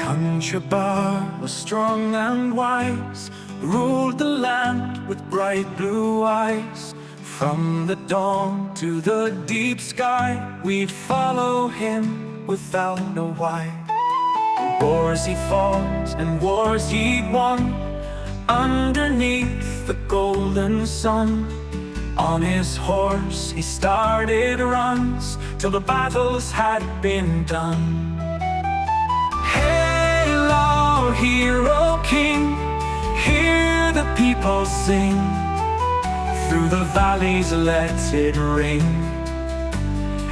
Conchobar was strong and wise, ruled the land with bright blue eyes. From the dawn to the deep sky, we'd follow him without a why. Wars he fought and wars he'd won, underneath the golden sun. On his horse he started runs, till the battles had been done. Hail our hero king, hear the people sing, through the valleys let it ring.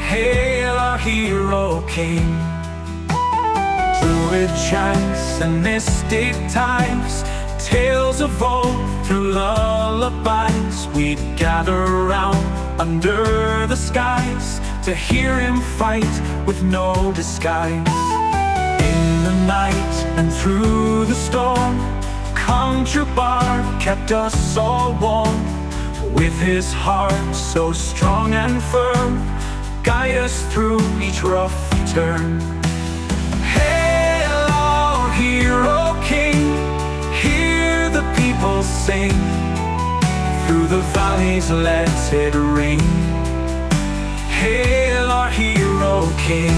Hail our hero king. Druid chants and mystic times, tales of old through lullabies, we'd gather round under the skies to hear him fight with no disguise. In the night and through the storm, Conchobar kept us all warm. With his heart so strong and firm, guide us through each rough turn. Hail our hero king, hear the people sing, through the valleys let it ring. Hail our hero king.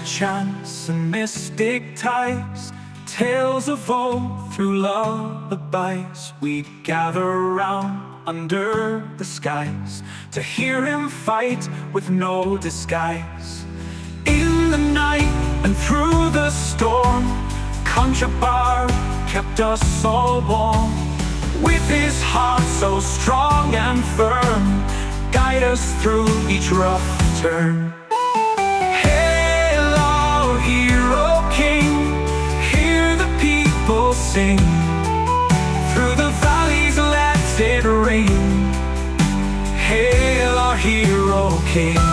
Chants and mystic ties, tales of old through lullabies, we'd gather round under the skies to hear him fight with no disguise. In the night and through the storm, Conchobar kept us all warm. With his heart so strong and firm, guide us through each rough turn. Hero king, hear the people sing, through the valleys let it ring. Hail our hero king.